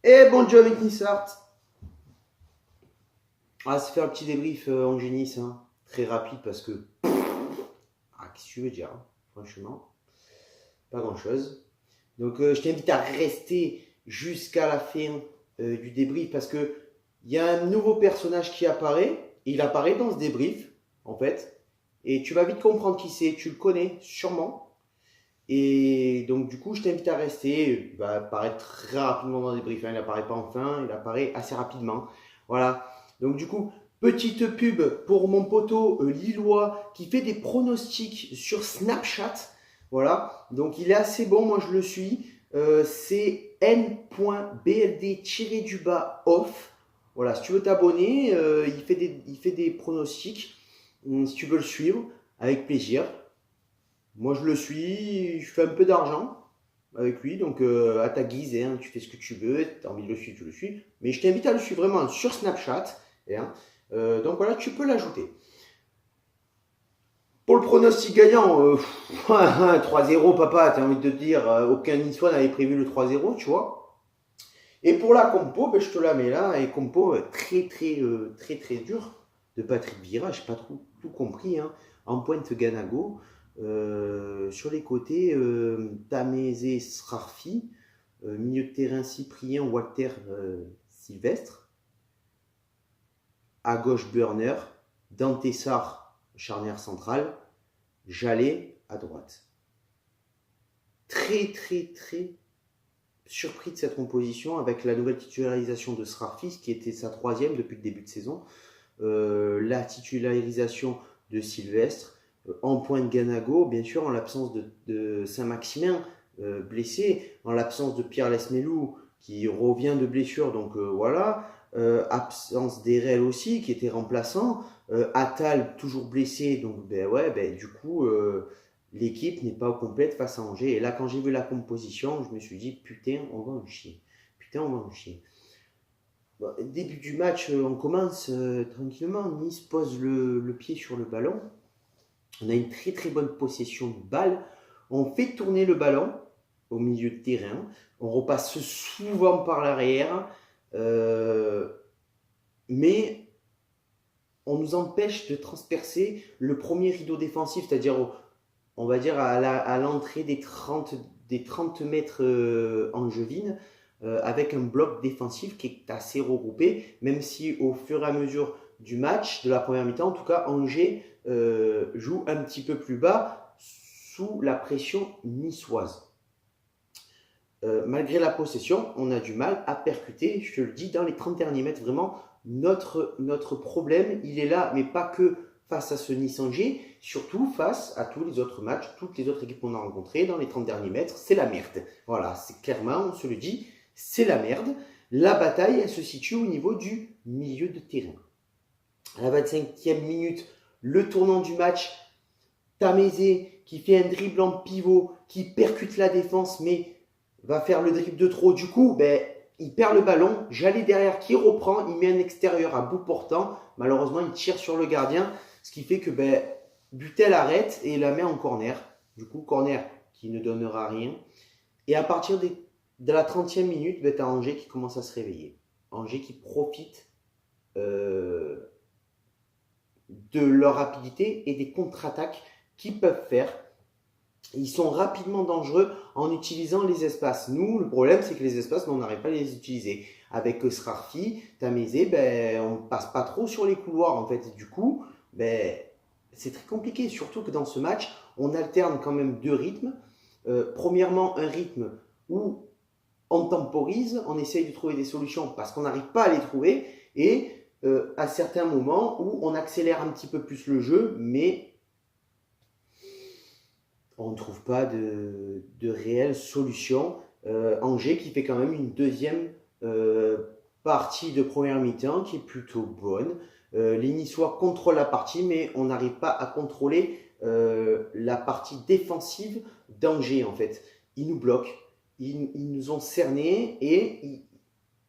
Et bonjour avec Nissart. C'est faire un petit débrief en génie, hein. Très rapide parce que. Qu'est-ce que tu veux dire, hein, franchement, pas grand chose. Donc, je t'invite à rester jusqu'à la fin du débrief parce que il y a un nouveau personnage qui apparaît. Il apparaît dans ce débrief, en fait. Et tu vas vite comprendre qui c'est. Tu le connais, sûrement. Et donc, du coup, je t'invite à rester. Il va apparaître très rapidement dans le débrief, hein. Il apparaît pas enfin, il apparaît assez rapidement. Voilà. Donc, du coup, petite pub pour mon poteau lillois qui fait des pronostics sur Snapchat. Voilà. Donc, il est assez bon. Moi, je le suis. C'est n.bld-off. Voilà. Si tu veux t'abonner, il fait des pronostics. Si tu veux le suivre, avec plaisir. Moi, je le suis, je fais un peu d'argent avec lui, donc à ta guise, hein, tu fais ce que tu veux, tu as envie de le suivre, tu le suis. Mais je t'invite à le suivre vraiment sur Snapchat. Hein. Donc voilà, tu peux l'ajouter. Pour le pronostic gagnant, 3-0, papa, tu as envie de te dire, aucun Niçois n'avait prévu le 3-0, tu vois. Et pour la compo, ben, je te la mets là, et compo très dur de Patrick Vieira, j'ai pas tout compris. Hein. En pointe Ganago, sur les côtés, Tamézé Srarfi, milieu de terrain Cyprien Walter Sylvestre, à gauche Burner, Dantessar charnière centrale, Jallet à droite. Très surpris de cette composition avec la nouvelle titularisation de Srarfi, qui était sa troisième depuis le début de saison, la titularisation de Sylvestre, en pointe Ganago, bien sûr en l'absence de Saint-Maximin blessé, en l'absence de Pierre Lesmelou qui revient de blessure, donc voilà, absence d'Erel aussi qui était remplaçant, Attal toujours blessé, donc du coup l'équipe n'est pas complète face à Angers. Et là, quand j'ai vu la composition, je me suis dit putain, on va en chier. Putain, on va en chier. Bon, début du match, on commence tranquillement. Nice pose le pied sur le ballon. On a une très bonne possession de balle. On fait tourner le ballon au milieu de terrain. On repasse souvent par l'arrière. Mais on nous empêche de transpercer le premier rideau défensif, c'est-à-dire, on va dire, à l'entrée des 30 mètres angevines, avec un bloc défensif qui est assez regroupé, même si au fur et à mesure du match, de la première mi-temps, en tout cas, Angers joue un petit peu plus bas sous la pression niçoise. Malgré la possession, on a du mal à percuter, je te le dis, dans les 30 derniers mètres. Vraiment, notre problème, il est là, mais pas que face à ce Nice-Angers, surtout face à tous les autres matchs, toutes les autres équipes qu'on a rencontrées dans les 30 derniers mètres, c'est la merde. Voilà, c'est clairement, on se le dit, c'est la merde. La bataille, elle se situe au niveau du milieu de terrain. À la 25e minute, le tournant du match, Tamézé qui fait un dribble en pivot, qui percute la défense, mais va faire le dribble de trop. Du coup, il perd le ballon. Jallet derrière qui reprend. Il met un extérieur à bout portant. Malheureusement, il tire sur le gardien. Ce qui fait que Butel arrête et la met en corner. Du coup, corner qui ne donnera rien. Et à partir de la 30e minute, tu as Angers qui commence à se réveiller. Angers qui profite de leur rapidité et des contre-attaques qu'ils peuvent faire. Ils sont rapidement dangereux en utilisant les espaces. Nous, le problème, c'est que les espaces, on n'arrive pas à les utiliser. Avec Srarfi, Tamézé, on ne passe pas trop sur les couloirs, en fait. Et du coup, c'est très compliqué. Surtout que dans ce match, on alterne quand même deux rythmes. Premièrement, un rythme où on temporise, on essaye de trouver des solutions parce qu'on n'arrive pas à les trouver. Et à certains moments où on accélère un petit peu plus le jeu, mais on ne trouve pas de réelle solution. Angers qui fait quand même une deuxième partie de première mi-temps qui est plutôt bonne. Les Niçois contrôlent la partie, mais on n'arrive pas à contrôler la partie défensive d'Angers, en fait. Ils nous bloquent, ils nous ont cernés et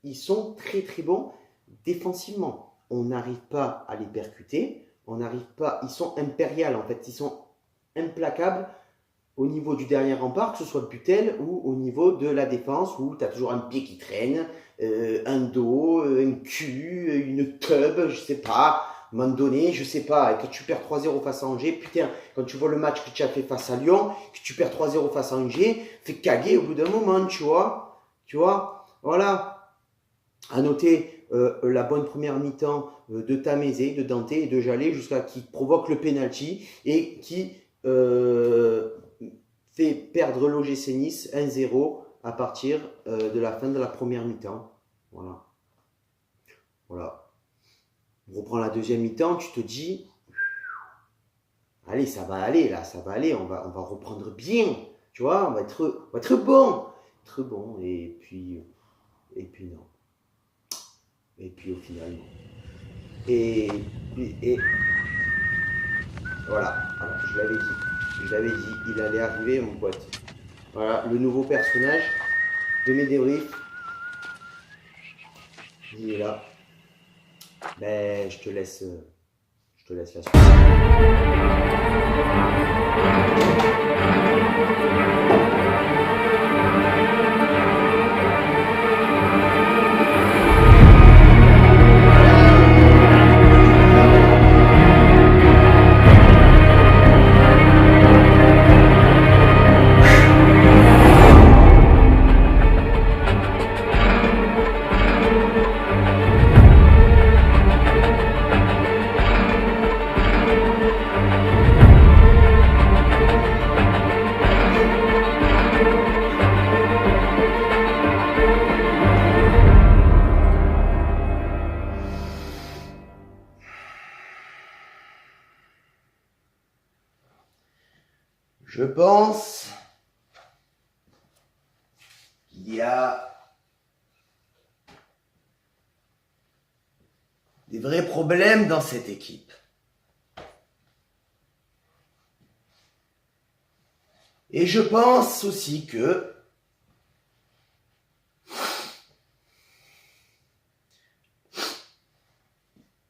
ils sont très bons défensivement. On n'arrive pas à les percuter, on n'arrive pas, ils sont impériaux, en fait, ils sont implacables au niveau du dernier rempart, que ce soit Butel ou au niveau de la défense, où tu as toujours un pied qui traîne, un dos, un cul, une tub, je sais pas, à un moment donné, je sais pas, quand tu perds 3-0 face à Angers, putain, quand tu vois le match que tu as fait face à Lyon, que tu perds 3-0 face à Angers, fait caguer au bout d'un moment, tu vois, voilà. À noter la bonne première mi-temps de Tamézé, de Dante et de Jallet jusqu'à qui provoque le penalty et qui fait perdre l'OGC Nice 1-0 à partir de la fin de la première mi-temps. Voilà. On reprend la deuxième mi-temps, tu te dis, allez, ça va aller là, ça va aller, on va reprendre bien, tu vois, on va être bon, et puis non. Et puis au final, non. Et voilà, je l'avais dit, il allait arriver, mon pote. Voilà, le nouveau personnage de mes débriefs. Il est là. Ben, je te laisse la suite. Je pense qu'il y a des vrais problèmes dans cette équipe. Et je pense aussi que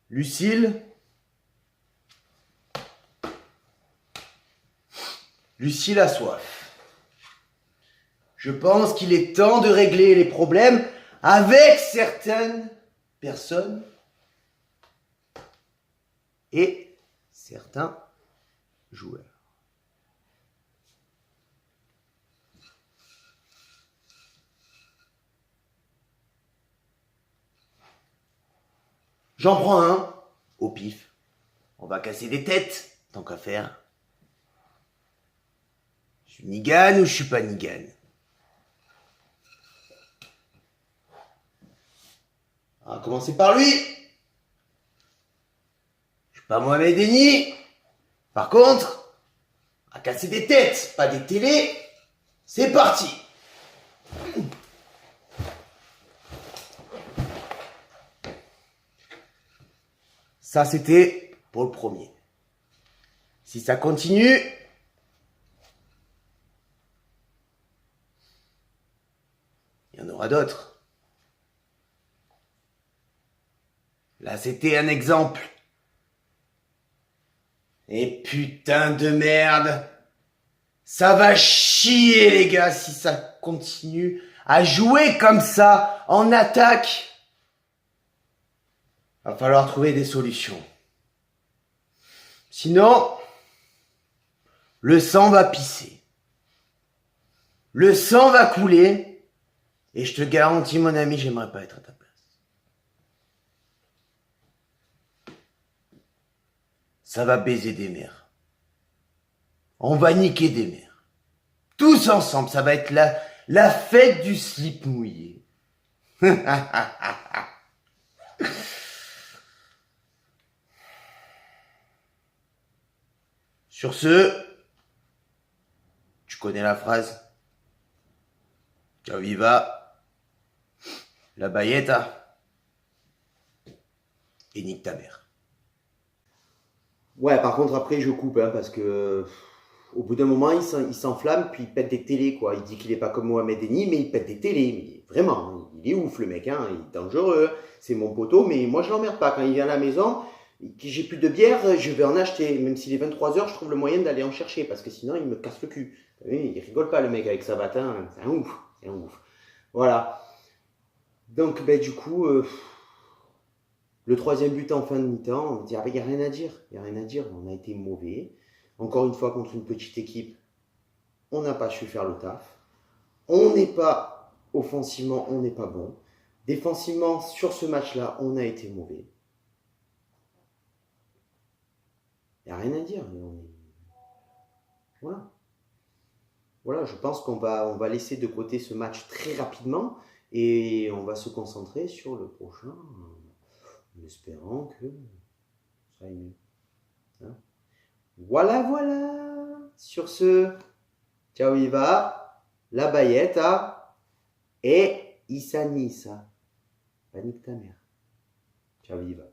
Lucille a soif. Je pense qu'il est temps de régler les problèmes avec certaines personnes et certains joueurs. J'en prends un au pif. On va casser des têtes, tant qu'à faire. Je suis Nigan ou je suis pas Nigan? On va commencer par lui. Je suis pas Mohamed Eni. Par contre, on va casser des têtes, pas des télés. C'est parti. Ça, c'était pour le premier. Si ça continue, il y en aura d'autres. Là, c'était un exemple. Et putain de merde, ça va chier les gars si ça continue à jouer comme ça en attaque. Va falloir trouver des solutions. Sinon, le sang va pisser. Le sang va couler. Et je te garantis, mon ami, j'aimerais pas être à ta place. Ça va baiser des mères. On va niquer des mères. Tous ensemble, ça va être la fête du slip mouillé. Sur ce, tu connais la phrase. Ciao viva, la bayetta, et nique ta mère. Ouais, par contre, après, je coupe, hein, parce que au bout d'un moment, il s'enflamme, puis il pète des télés, quoi. Il dit qu'il est pas comme Mohamed Eni, mais il pète des télés. Mais vraiment, il est ouf, le mec, hein. Il est dangereux. C'est mon poteau, mais moi, je l'emmerde pas. Quand il vient à la maison, que j'ai plus de bière, je vais en acheter. Même s'il est 23h, je trouve le moyen d'aller en chercher, parce que sinon, il me casse le cul. Oui, il rigole pas le mec avec sa batte, hein. C'est un ouf. C'est un ouf. Voilà. Donc, ben, du coup, le troisième but en fin de mi-temps, on dit, ah, ben, il n'y a rien à dire. Il n'y a rien à dire. On a été mauvais. Encore une fois, contre une petite équipe, on n'a pas su faire le taf. On n'est pas, offensivement, on n'est pas bon. Défensivement, sur ce match-là, on a été mauvais. Il n'y a rien à dire. Voilà. Voilà, je pense qu'on va laisser de côté ce match très rapidement et on va se concentrer sur le prochain en espérant que ça aille mieux. Hein. Voilà, voilà. Sur ce, ciao Iva, la Bayette et Issa Nissa. Panique ta mère. Ciao Iva.